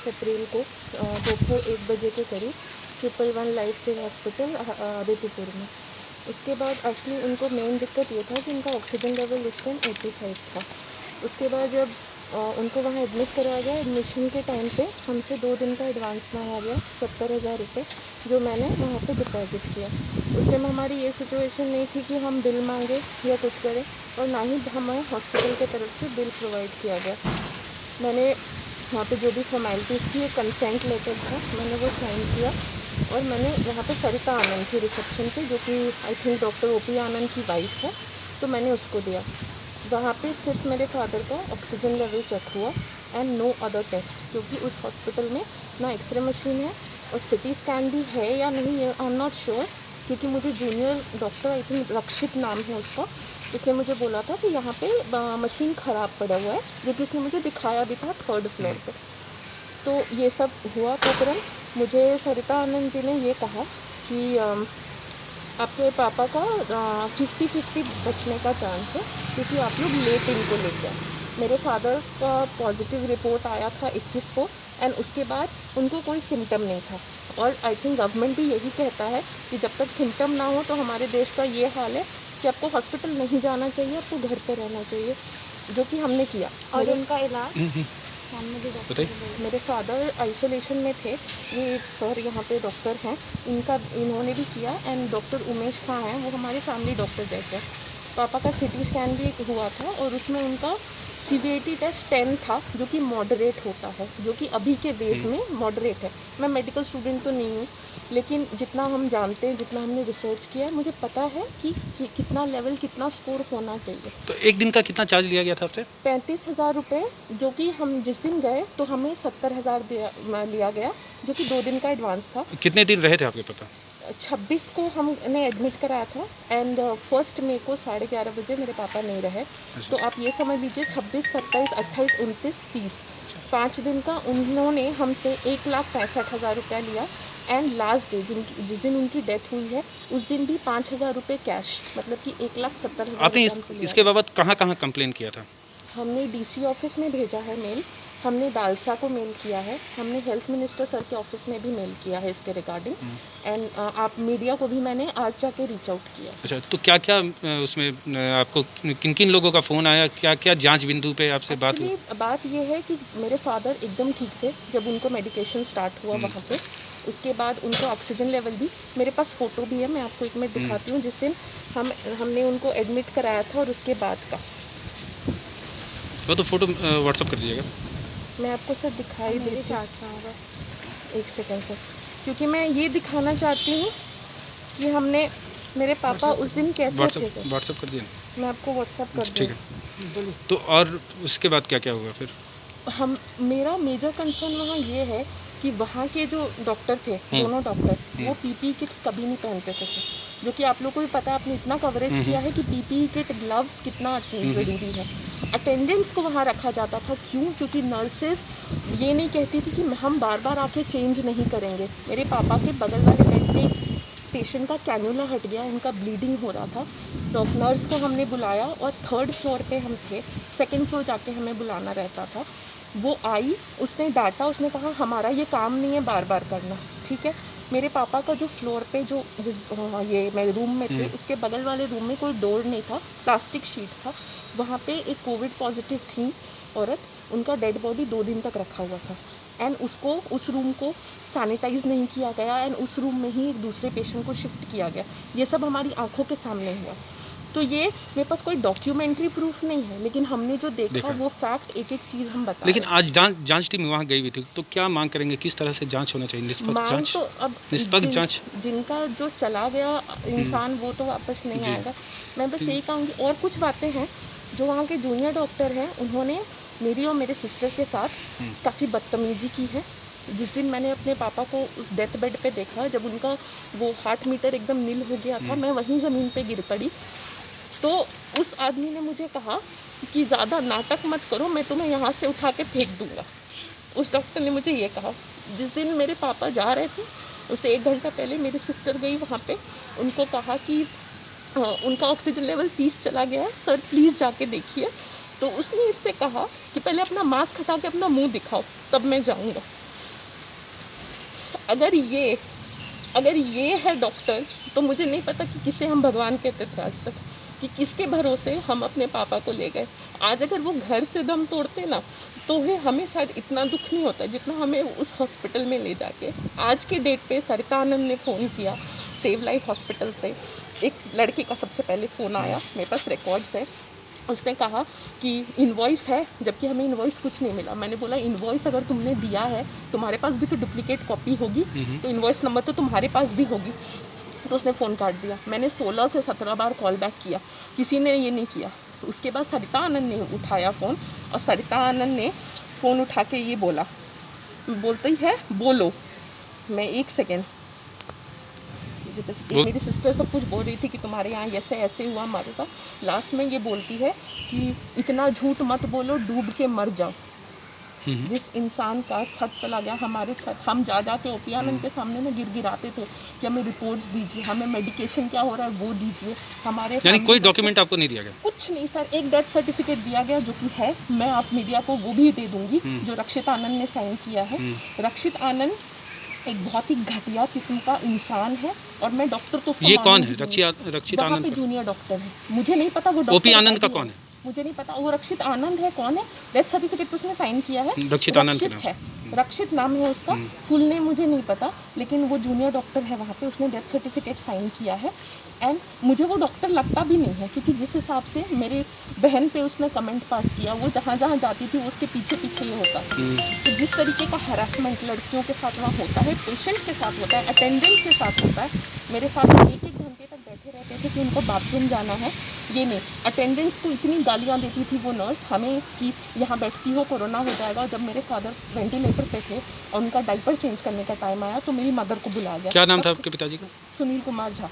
22 अप्रैल को दोपहर 1 बजे के करीब 111 लाइफ सेव हॉस्पिटल आदित्यपुर में। उसके बाद एक्चुअली उनको मेन दिक्कत ये था कि उनका ऑक्सीजन लेवल उस टाइम 85 था। उसके बाद जब उनको वहाँ एडमिट कराया गया, एडमिशन के टाइम पे हमसे 2 दिन का एडवांस मांगा गया 70,000 रुपये, जो मैंने वहाँ पे डिपॉजिट किया। उस टाइम हमारी ये सिचुएशन नहीं थी कि हम बिल मांगे या कुछ करें, और ना ही हमें हॉस्पिटल की तरफ से बिल प्रोवाइड किया गया। मैंने वहाँ पे जो भी फॉर्मेलिटीज़ थी, एक कंसेंट लेटर था, मैंने वो साइन किया, और मैंने वहाँ पे सरिता आनंद थी रिसेप्शन पे, जो कि आई थिंक डॉक्टर OP आनंद की वाइफ है, तो मैंने उसको दिया। वहाँ पे सिर्फ मेरे फादर का ऑक्सीजन लेवल चेक हुआ एंड नो अदर टेस्ट, क्योंकि उस हॉस्पिटल में ना एक्सरे मशीन है और CT स्कैन भी है या नहीं है, आई एम नॉट श्योर, क्योंकि मुझे जूनियर डॉक्टर, आई थिंक रक्षित नाम है उसका, उसने मुझे बोला था कि यहाँ पे मशीन ख़राब पड़ा हुआ है, जो कि उसने मुझे दिखाया भी था 3rd फ्लोर पे। तो ये सब हुआ प्रोग्राम। मुझे सरिता आनंद जी ने ये कहा कि आपके पापा का 50-50 बचने का चांस है, क्योंकि आप लोग लेट इनको लेके आए। मेरे फादर का पॉजिटिव रिपोर्ट आया था 21 को, एंड उसके बाद उनको कोई सिम्टम नहीं था। और आई थिंक गवर्नमेंट भी यही कहता है कि जब तक सिम्टम ना हो, तो हमारे देश का ये हाल है कि आपको हॉस्पिटल नहीं जाना चाहिए, आपको घर पे रहना चाहिए, जो कि हमने किया। और उनका इलाज मेरे फादर आइसोलेशन में थे, ये सर यहाँ पे डॉक्टर हैं, इन्होंने भी किया, एंड डॉक्टर उमेश खां हैं, वो हमारे फैमिली डॉक्टर जैसे। पापा का CT स्कैन भी हुआ था, और उसमें उनका सीवियरिटी टेस्ट 10 था, जो कि मॉडरेट होता है, जो कि अभी के डेट में मॉडरेट है। मैं मेडिकल स्टूडेंट तो नहीं हूँ, लेकिन जितना हम जानते हैं, जितना हमने रिसर्च किया, मुझे पता है कि कितना लेवल, कितना स्कोर होना चाहिए। तो एक दिन का कितना चार्ज लिया गया था आपसे? 35,000 रुपये, जो कि हम जिस दिन गए तो हमें 70,000 लिया गया, जो कि 2 दिन का एडवांस था। कितने दिन रहे थे आपके पापा? 26 को हमने एडमिट कराया था, एंड 1 मई को 11:30 बजे मेरे पापा नहीं रहे। तो आप ये समझ लीजिए 26, 27, 28, 29, 30, 5 दिन का उन्होंने हमसे 1,65,000 रुपया लिया। एंड लास्ट डे जिस दिन उनकी डेथ हुई है, उस दिन भी 5,000 रुपये कैश, मतलब कि 1,70,000 आपने इसके बाबत कहाँ कहाँ कंप्लेन किया था? हमने DC ऑफिस में भेजा है मेल, हमने बालसा को मेल किया है, हमने हेल्थ मिनिस्टर सर के ऑफिस में भी मेल किया है इसके रिगार्डिंग, एंड आप मीडिया को भी मैंने आज जाके रीच आउट किया। अच्छा, तो क्या क्या उसमें आपको किन किन लोगों का फ़ोन आया, क्या क्या जांच बिंदु पे आपसे बात हुई? बात ये है कि मेरे फादर एकदम ठीक थे जब उनको मेडिकेशन स्टार्ट हुआ वहाँ पे। उसके बाद उनका ऑक्सीजन लेवल भी, मेरे पास फ़ोटो भी है, मैं आपको एक मिनट दिखाती हूँ, जिस दिन हमने उनको एडमिट कराया था और उसके बाद का। वो तो फ़ोटो व्हाट्सअप कर दीजिएगा। मैं आपको सर दिखाई देती हूँ, एक सेकेंड सर, क्योंकि मैं ये दिखाना चाहती हूँ कि हमने, मेरे पापा उस दिन कैसे थे। व्हाट्सअप कर दीजिए, मैं आपको व्हाट्सअप कर ठीक है। तो और उसके बाद क्या क्या हुआ फिर? मेरा मेजर कंसर्न वहाँ ये है कि वहाँ के जो डॉक्टर थे, दोनों डॉक्टर, वो PPE किट्स कभी नहीं पहनते थे सर, जो कि आप लोग को भी पता है, आपने इतना कवरेज किया है कि PPE किट, ग्लव्स कितना ज़रूरी है। अटेंडेंट्स को वहाँ रखा जाता था, क्यों? क्योंकि नर्सेज ये नहीं कहती थी कि हम बार बार आके चेंज नहीं करेंगे। मेरे पापा के बगल वाले बेड पे पेशेंट का कैनुला हट गया, उनका ब्लीडिंग हो रहा था, तो नर्स को हमने बुलाया, और 3rd फ्लोर पे हम थे, 2nd फ्लोर जाके हमें बुलाना रहता था। वो आई, उसने डांटा, उसने कहा हमारा ये काम नहीं है बार बार करना, ठीक है। मेरे पापा का जो फ्लोर पे जो ये मैं रूम में थे, उसके बगल वाले रूम में कोई डोर नहीं था, प्लास्टिक शीट था, वहाँ पे एक कोविड पॉजिटिव थी औरत, उनका डेड बॉडी 2 दिन तक रखा हुआ था, एंड उस रूम को सैनिटाइज़ नहीं किया गया, एंड उस रूम में ही एक दूसरे पेशेंट को शिफ्ट किया गया। ये सब हमारी आंखों के सामने हुआ। तो ये मेरे पास कोई डॉक्यूमेंट्री प्रूफ नहीं है, लेकिन हमने जो देखा वो फैक्ट, एक एक चीज़ हम बता। लेकिन आज जांच टीम वहाँ गई हुई थी, तो क्या मांग करेंगे, किस तरह से जांच होना चाहिए? निष्पक्ष जांच। तो अब जांच, जिनका जो चला गया इंसान, वो तो वापस नहीं आएगा। मैं बस यही कहूँगी। और कुछ बातें हैं जो वहाँ के जूनियर डॉक्टर हैं, उन्होंने मेरी और मेरे सिस्टर के साथ काफ़ी बदतमीज़ी की है। जिस दिन मैंने अपने पापा को उस डेथ बेड पे देखा, जब उनका वो हार्ट मीटर एकदम नील हो गया था, मैं वहीं ज़मीन पे गिर पड़ी, तो उस आदमी ने मुझे कहा कि ज़्यादा नाटक मत करो, मैं तुम्हें यहाँ से उठा के फेंक दूँगा। उस डॉक्टर ने मुझे ये कहा। जिस दिन मेरे पापा जा रहे थे, उससे 1 घंटा पहले मेरी सिस्टर गई वहाँ पे, उनको कहा कि उनका ऑक्सीजन लेवल 30 चला गया है, सर प्लीज़ जाके देखिए। तो उसने इससे कहा कि पहले अपना मास्क हटा के अपना मुँह दिखाओ, तब मैं जाऊँगा। अगर ये है डॉक्टर, तो मुझे नहीं पता कि किसे हम भगवान कहते थे आज तक, कि किसके भरोसे हम अपने पापा को ले गए। आज अगर वो घर से दम तोड़ते ना, तो हमें शायद इतना दुख नहीं होता जितना हमें उस हॉस्पिटल में ले जाके। आज के डेट पे सरिता आनंद ने फ़ोन किया सेव लाइफ हॉस्पिटल से। एक लड़के का सबसे पहले फ़ोन आया, मेरे पास रिकॉर्ड्स है। उसने कहा कि इनवॉइस है, जबकि हमें इनवॉइस कुछ नहीं मिला। मैंने बोला इनवॉइस अगर तुमने दिया है, तुम्हारे पास भी तो डुप्लीकेट कॉपी होगी, तो इनवॉइस नंबर तो तुम्हारे पास भी होगी। तो उसने फ़ोन काट दिया। मैंने 16 से 17 बार कॉल बैक किया, किसी ने ये नहीं किया। उसके बाद सरिता आनंद ने उठाया फ़ोन, और सरिता आनंद ने फ़ोन उठा के ये बोला, बोलती है बोलो। मैं 1 सेकेंड, मेरी सिस्टर सब कुछ बोल रही थी कि तुम्हारे यहाँ ऐसे ऐसे हुआ हमारे साथ। लास्ट में ये बोलती है कि इतना झूठ मत बोलो, डूब के मर जाओ। जिस इंसान का छत चला गया, हमारे छत, हम जा के ओपी आनंद के सामने में गिराते थे कि हमें रिपोर्ट्स दीजिए, हमें मेडिकेशन क्या हो रहा है वो दीजिए। हमारे यानी कोई डॉक्यूमेंट आपको नहीं दिया गया? कुछ नहीं सर, एक डेथ सर्टिफिकेट दिया गया जो कि है, मैं आप मीडिया को वो भी दे दूंगी, जो रक्षित आनंद ने साइन किया है। रक्षित आनंद एक बहुत ही घटिया किस्म का इंसान है, और मैं डॉक्टर तो उसको ये कौन है? रक्षित आनंद पे जूनियर डॉक्टर है, मुझे नहीं पता वो ओपी आनंद का कौन है, मुझे नहीं पता। वो रक्षित आनंद है, कौन है, डेथ सर्टिफिकेट उसने साइन किया है, रक्षित आनंद है, रक्षित नाम है उसका, फुल नेम मुझे नहीं पता, लेकिन वो जूनियर डॉक्टर है वहाँ पे, उसने डेथ सर्टिफिकेट साइन किया है। एंड मुझे वो डॉक्टर लगता भी नहीं है, क्योंकि जिस हिसाब से मेरे बहन पे उसने कमेंट पास किया, वो जहाँ जहाँ जाती थी उसके पीछे पीछे ये होता था। तो जिस तरीके का हरासमेंट लड़कियों के साथ वहाँ होता है, पेशेंट के साथ होता है, अटेंडेंट के साथ होता है। मेरे फादर 1-1 घंटे तक बैठे रहते थे कि उनको बाथरूम जाना है, ये नहीं, अटेंडेंट्स को इतनी गालियाँ देती थी वो नर्स हमें कि यहाँ बैठती हो कोरोना हो जाएगा। जब मेरे फादर वेंटिलेटर पे थे और उनका डायपर चेंज करने का टाइम आया, तो मेरी मदर को बुलाया गया। क्या नाम था आपके पिताजी का? सुनील कुमार झा।